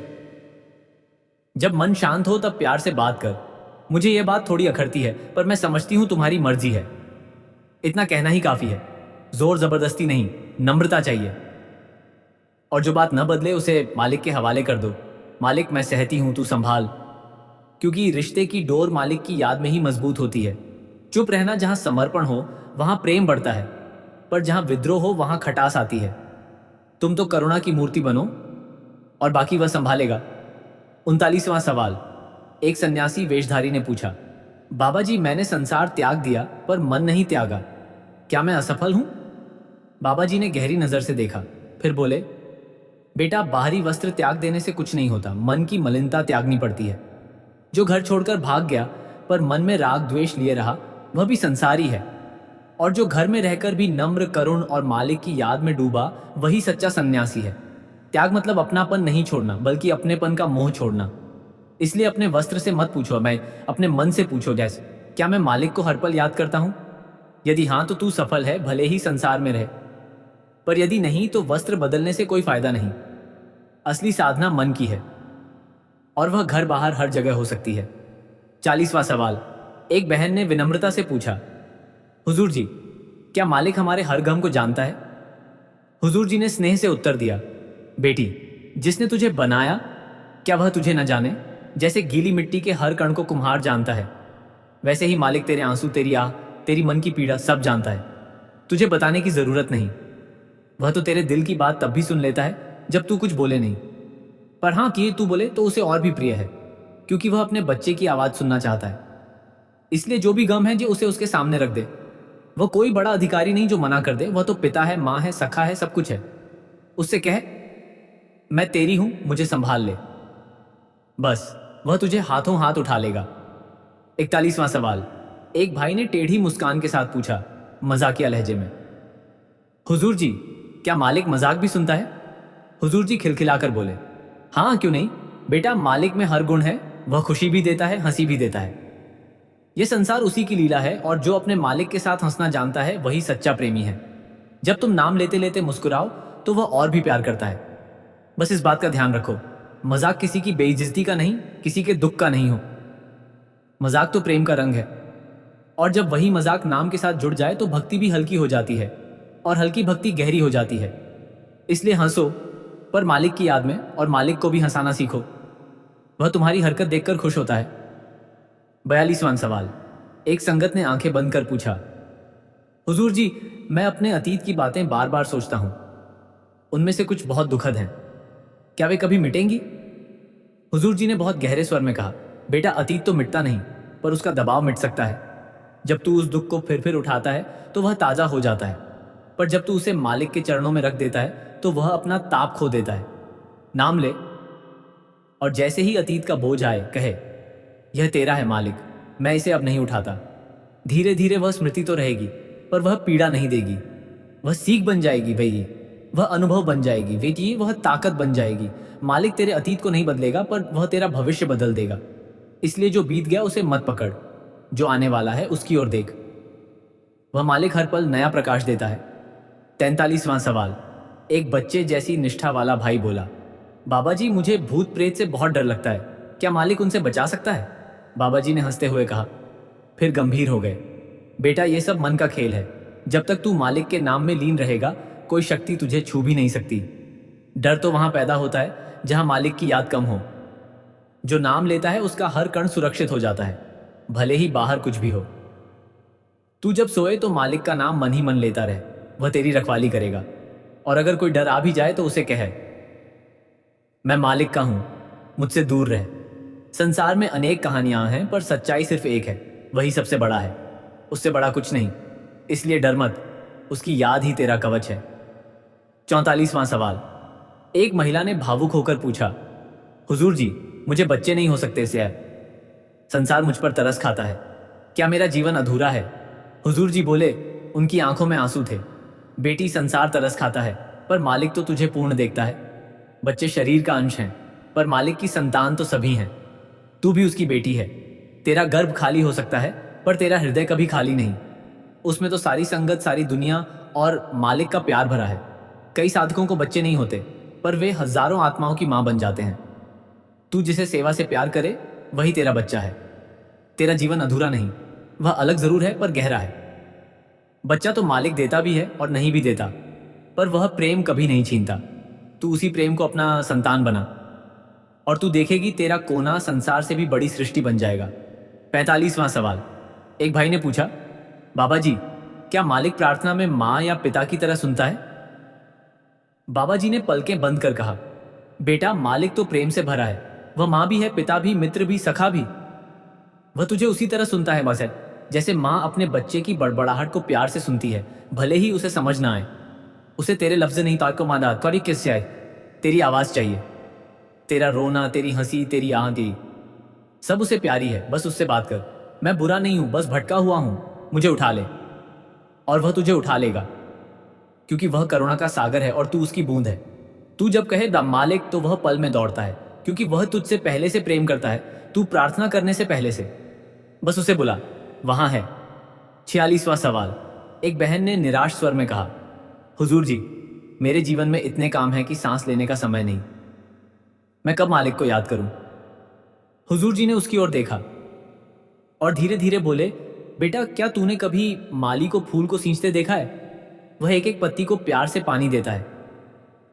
जब मन शांत हो तब प्यार से बात कर, मुझे यह बात थोड़ी अखरती है, पर मैं समझती हूं तुम्हारी मर्जी है। इतना कहना ही काफी है, जोर जबरदस्ती नहीं, नम्रता चाहिए। और जो बात न बदले उसे मालिक के हवाले कर दो, मालिक मैं सहती हूं, तू संभाल। क्योंकि रिश्ते की डोर मालिक की याद में ही मजबूत होती है। चुप रहना जहां समर्पण हो वहां प्रेम बढ़ता है, पर जहां विद्रोह हो वहां खटास आती है। तुम तो करुणा की मूर्ति बनो और बाकी वह संभालेगा। 39वां सवाल। एक सन्यासी वेशधारी ने पूछा, बाबा जी, मैंने संसार त्याग दिया पर मन नहीं त्यागा, क्या मैं असफल हूं? बाबा जी ने गहरी नजर से देखा, फिर बोले, बेटा, बाहरी वस्त्र त्याग देने से कुछ नहीं होता, मन की मलिनता त्यागनी पड़ती है। जो घर छोड़कर भाग गया पर मन में राग द्वेष लिए रहा, वह भी संसारी है। और जो घर में रहकर भी नम्र, करुण और मालिक की याद में डूबा, वही सच्चा सन्यासी है। त्याग मतलब अपनापन नहीं छोड़ना, बल्कि अपनेपन का मोह छोड़ना। इसलिए अपने वस्त्र से मत पूछो, मैं अपने मन से पूछो, जैसे क्या मैं मालिक को हर पल याद करता हूं? यदि हां तो तू सफल है, भले ही संसार में रहे। पर यदि नहीं तो वस्त्र बदलने से कोई फायदा नहीं। असली साधना मन की है, और वह घर बाहर हर जगह हो सकती है। 40वां सवाल। एक बहन ने विनम्रता से पूछा, हुजूर जी, क्या मालिक हमारे हर गम को जानता है? हुजूर जी ने स्नेह से उत्तर दिया, बेटी, जिसने तुझे बनाया, क्या वह तुझे न जाने? जैसे गीली मिट्टी के हर कण को कुम्हार जानता है, वैसे ही मालिक तेरे आंसू, तेरी आह, तेरी मन की पीड़ा सब जानता है। तुझे बताने की जरूरत नहीं। वह तो तेरे दिल की बात तब भी सुन लेता है जब तू कुछ बोले नहीं। पर हाँ, कि तू बोले तो उसे और भी प्रिय है, क्योंकि वह अपने बच्चे की आवाज सुनना चाहता है। इसलिए जो भी गम है जो उसे उसके सामने रख दे। वह कोई बड़ा अधिकारी नहीं जो मना कर दे, वह तो पिता है, माँ है, सखा है, सब कुछ है। उससे कह, मैं तेरी हूं, मुझे संभाल ले। बस वह तुझे हाथों हाथ उठा लेगा। 41वां सवाल। एक भाई ने टेढ़ी मुस्कान के साथ पूछा, मजाकिया लहजे में, हुजूर जी, क्या मालिक मजाक भी सुनता है? हुजूर जी खिलखिलाकर बोले, हाँ, क्यों नहीं बेटा, मालिक में हर गुण है। वह खुशी भी देता है, हंसी भी देता है। ये संसार उसी की लीला है और जो अपने मालिक के साथ हंसना जानता है वही सच्चा प्रेमी है। जब तुम नाम लेते लेते मुस्कुराओ तो वह और भी प्यार करता है। बस इस बात का ध्यान रखो, मजाक किसी की बेइज्जती का नहीं, किसी के दुख का नहीं हो। मजाक तो प्रेम का रंग है, और जब वही मजाक नाम के साथ जुड़ जाए तो भक्ति भी हल्की हो जाती है, और हल्की भक्ति गहरी हो जाती है। इसलिए हंसो, पर मालिक की याद में, और मालिक को भी हंसाना सीखो। वह तुम्हारी हरकत देखकर खुश होता है। 42वां सवाल। एक संगत ने आंखें बंद कर पूछा, हुजूर जी, मैं अपने अतीत की बातें बार बार सोचता हूं। उनमें से कुछ बहुत दुखद हैं। क्या वे कभी मिटेंगी? हुजूर जी ने बहुत गहरे स्वर में कहा, बेटा, अतीत तो मिटता नहीं, पर उसका दबाव मिट सकता है। जब तू उस दुख को फिर उठाता है तो वह ताज़ा हो जाता है, पर जब तू उसे मालिक के चरणों में रख देता है तो वह अपना ताप खो देता है। नाम ले, और जैसे ही अतीत का बोझ आए कहे, यह तेरा है मालिक, मैं इसे अब नहीं उठाता। धीरे धीरे वह स्मृति तो रहेगी, पर वह पीड़ा नहीं देगी। वह सीख बन जाएगी बेटी, वह अनुभव बन जाएगी बेटी, वह ताकत बन जाएगी। मालिक तेरे अतीत को नहीं बदलेगा, पर वह तेरा भविष्य बदल देगा। इसलिए जो बीत गया उसे मत पकड़, जो आने वाला है उसकी ओर देख। वह मालिक हर पल नया प्रकाश देता है। 43वां सवाल। एक बच्चे जैसी निष्ठा वाला भाई बोला, बाबा जी, मुझे भूत प्रेत से बहुत डर लगता है, क्या मालिक उनसे बचा सकता है? बाबा जी ने हंसते हुए कहा, फिर गंभीर हो गए, बेटा, यह सब मन का खेल है। जब तक तू मालिक के नाम में लीन रहेगा कोई शक्ति तुझे छू भी नहीं सकती। डर तो वहां पैदा होता है जहां मालिक की याद कम हो। जो नाम लेता है उसका हर कण सुरक्षित हो जाता है, भले ही बाहर कुछ भी हो। तू जब सोए तो मालिक का नाम मन ही मन लेता रहे, वह तेरी रखवाली करेगा। और अगर कोई डर आ भी जाए तो उसे कहे, मैं मालिक का हूं, मुझसे दूर रहे। संसार में अनेक कहानियां हैं, पर सच्चाई सिर्फ एक है, वही सबसे बड़ा है, उससे बड़ा कुछ नहीं। इसलिए डर मत, उसकी याद ही तेरा कवच है। 44वां सवाल। एक महिला ने भावुक होकर पूछा, हुजूर जी, मुझे बच्चे नहीं हो सकते इसलिए संसार मुझ पर तरस खाता है, क्या मेरा जीवन अधूरा है? हुजूर जी बोले, उनकी आंखों में आंसू थे, बेटी, संसार तरस खाता है, पर मालिक तो तुझे पूर्ण देखता है। बच्चे शरीर का अंश हैं, पर मालिक की संतान तो सभी हैं। तू भी उसकी बेटी है। तेरा गर्भ खाली हो सकता है, पर तेरा हृदय कभी खाली नहीं। उसमें तो सारी संगत, सारी दुनिया और मालिक का प्यार भरा है। कई साधकों को बच्चे नहीं होते, पर वे हजारों आत्माओं की मां बन जाते हैं। तू जिसे सेवा से प्यार करे वही तेरा बच्चा है। तेरा जीवन अधूरा नहीं, वह अलग जरूर है पर गहरा है। बच्चा तो मालिक देता भी है और नहीं भी देता, पर वह प्रेम कभी नहीं छीनता। तू उसी प्रेम को अपना संतान बना, और तू देखेगी तेरा कोना संसार से भी बड़ी सृष्टि बन जाएगा। 45वां सवाल। एक भाई ने पूछा, बाबा जी, क्या मालिक प्रार्थना में माँ या पिता की तरह सुनता है? बाबा जी ने पलकें बंद कर कहा, बेटा, मालिक तो प्रेम से भरा है, वह माँ भी है, पिता भी, मित्र भी, सखा भी। वह तुझे उसी तरह सुनता है बस, है जैसे माँ अपने बच्चे की बड़बड़ाहट को प्यार से सुनती है, भले ही उसे समझ ना आए। उसे तेरे लफ्ज नहीं, ताको मादा तुम्हारी किससे आए, तेरी आवाज चाहिए। तेरा रोना, तेरी हंसी, तेरी आह, तेरी सब उसे प्यारी है। बस उससे बात कर, मैं बुरा नहीं हूं, बस भटका हुआ हूं, मुझे उठा ले। और वह तुझे उठा लेगा, क्योंकि वह करुणा का सागर है और तू उसकी बूंद है। तू जब कहे द मालिक तो वह पल में दौड़ता है, क्योंकि वह तुझसे पहले से प्रेम करता है, तू प्रार्थना करने से पहले से। बस उसे बुला, वहां है। 46वां सवाल। एक बहन ने निराश स्वर में कहा, हुजूर जी, मेरे जीवन में इतने काम हैं कि सांस लेने का समय नहीं, मैं कब मालिक को याद करूं? हुजूर जी ने उसकी ओर देखा और धीरे धीरे बोले, बेटा, क्या तूने कभी माली को फूल को सींचते देखा है? वह एक एक पत्ती को प्यार से पानी देता है,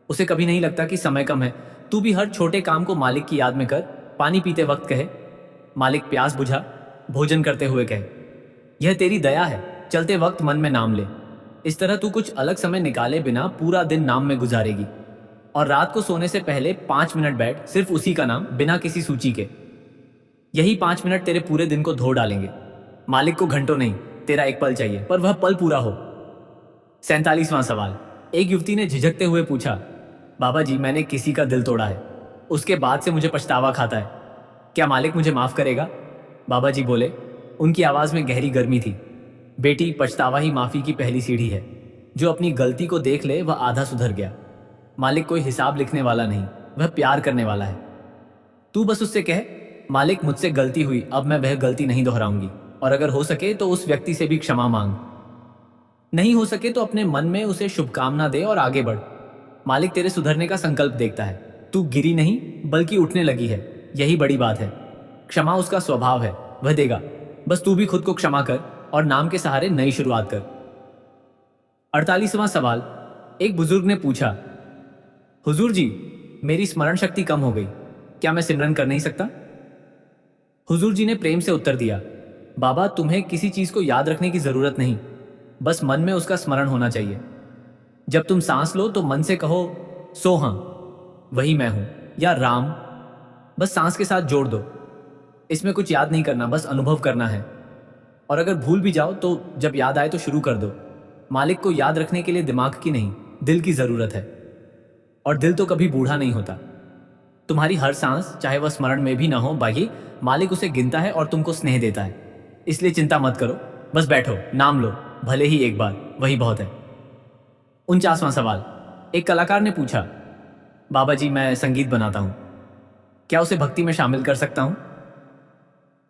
उसे कभी नहीं लगता कि समय कम है। तू भी हर छोटे काम को मालिक की याद में कर। पानी पीते वक्त कहे, मालिक प्यास बुझा, भोजन करते हुए कहे, यह तेरी दया है। चलते वक्त मन में नाम ले। इस तरह तू कुछ अलग समय निकाले बिना पूरा दिन नाम में गुजारेगी। और रात को सोने से पहले 5 मिनट बैठ, सिर्फ उसी का नाम, बिना किसी सूची के। यही 5 मिनट तेरे पूरे दिन को धो डालेंगे। मालिक को घंटों नहीं, तेरा एक पल चाहिए, पर वह पल पूरा हो। 47वां सवाल। एक युवती ने झिझकते हुए पूछा, बाबा जी, मैंने किसी का दिल तोड़ा है, उसके बाद से मुझे पछतावा खाता है, क्या मालिक मुझे माफ करेगा? बाबा जी बोले, उनकी आवाज में गहरी गर्मी थी, बेटी, पछतावा ही माफी की पहली सीढ़ी है। जो अपनी गलती को देख ले वह आधा सुधर गया। मालिक कोई हिसाब लिखने वाला नहीं, वह प्यार करने वाला है। तू बस उससे कह, मालिक, मुझसे गलती हुई, अब मैं वह गलती नहीं दोहराऊंगी। और अगर हो सके तो उस व्यक्ति से भी क्षमा मांग। नहीं हो सके तो अपने मन में उसे शुभकामना दे और आगे बढ़। मालिक तेरे सुधरने का संकल्प देखता है। तू गिरी नहीं बल्कि उठने लगी है, यही बड़ी बात है। क्षमा उसका स्वभाव है, वह देगा। बस तू भी खुद को क्षमा कर और नाम के सहारे नई शुरुआत कर। 48वां सवाल। एक बुजुर्ग ने पूछा, हुजूर जी, मेरी स्मरण शक्ति कम हो गई, क्या मैं सिमरन कर नहीं सकता? हुजूर जी ने प्रेम से उत्तर दिया, बाबा तुम्हें किसी चीज को याद रखने की जरूरत नहीं, बस मन में उसका स्मरण होना चाहिए। जब तुम सांस लो तो मन से कहो सोहा, वही मैं हूं, या राम। बस सांस के साथ जोड़ दो। इसमें कुछ याद नहीं करना, बस अनुभव करना है। और अगर भूल भी जाओ तो जब याद आए तो शुरू कर दो। मालिक को याद रखने के लिए दिमाग की नहीं, दिल की जरूरत है। और दिल तो कभी बूढ़ा नहीं होता। तुम्हारी हर सांस, चाहे वह स्मरण में भी ना हो बाकी, मालिक उसे गिनता है और तुमको स्नेह देता है। इसलिए चिंता मत करो, बस बैठो, नाम लो, भले ही एक बार, वही बहुत है। 49वां सवाल। एक कलाकार ने पूछा, बाबा जी मैं संगीत बनाता हूं, क्या उसे भक्ति में शामिल कर सकता हूं?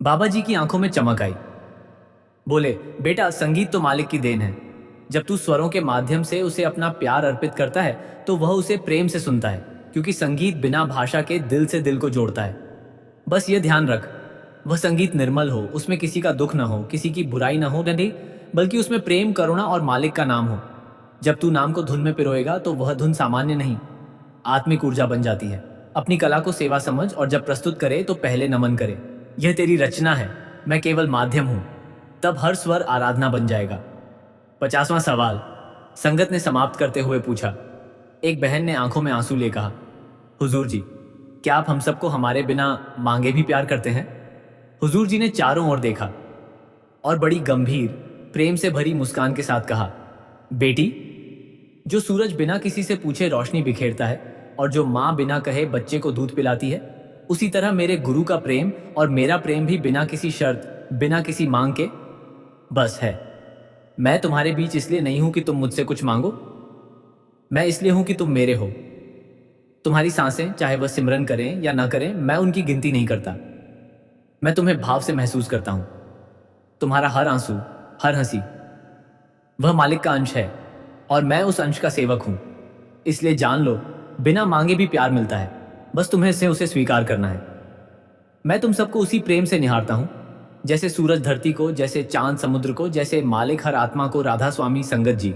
बाबा जी की आंखों में चमक आई। बोले, बेटा संगीत तो मालिक की देन है। जब तू स्वरों के माध्यम से उसे अपना प्यार अर्पित करता है तो वह उसे प्रेम से सुनता है, क्योंकि संगीत बिना भाषा के दिल से दिल को जोड़ता है। बस ये ध्यान रख, वह संगीत निर्मल हो, उसमें किसी का दुख ना हो, किसी की बुराई ना हो, नहीं बल्कि उसमें प्रेम, करुणा और मालिक का नाम हो। जब तू नाम को धुन में पिरोएगा तो वह धुन सामान्य नहीं, आत्मिक ऊर्जा बन जाती है। अपनी कला को सेवा समझ और जब प्रस्तुत करे तो पहले नमन करे। यह तेरी रचना है, मैं केवल माध्यम हूं। तब हर स्वर आराधना बन जाएगा। 50वां सवाल। संगत ने समाप्त करते हुए पूछा। एक बहन ने आंखों में आंसू ले कहा, हुजूर जी, क्या आप हम सबको हमारे बिना मांगे भी प्यार करते हैं? हुजूर जी ने चारों ओर देखा और बड़ी गंभीर, प्रेम से भरी मुस्कान के साथ कहा, बेटी, जो सूरज बिना किसी से पूछे रोशनी बिखेरता है और जो माँ बिना कहे बच्चे को दूध पिलाती है, उसी तरह मेरे गुरु का प्रेम और मेरा प्रेम भी बिना किसी शर्त, बिना किसी मांग के बस है। मैं तुम्हारे बीच इसलिए नहीं हूं कि तुम मुझसे कुछ मांगो, मैं इसलिए हूं कि तुम मेरे हो। तुम्हारी सांसें चाहे वह सिमरन करें या ना करें, मैं उनकी गिनती नहीं करता। मैं तुम्हें भाव से महसूस करता हूं। तुम्हारा हर आंसू, हर हंसी, वह मालिक का अंश है और मैं उस अंश का सेवक हूं। इसलिए जान लो, बिना मांगे भी प्यार मिलता है, बस तुम्हें से उसे स्वीकार करना है। मैं तुम सबको उसी प्रेम से निहारता हूं, जैसे सूरज धरती को, जैसे चांद समुद्र को, जैसे मालिक हर आत्मा को। राधा स्वामी संगत जी।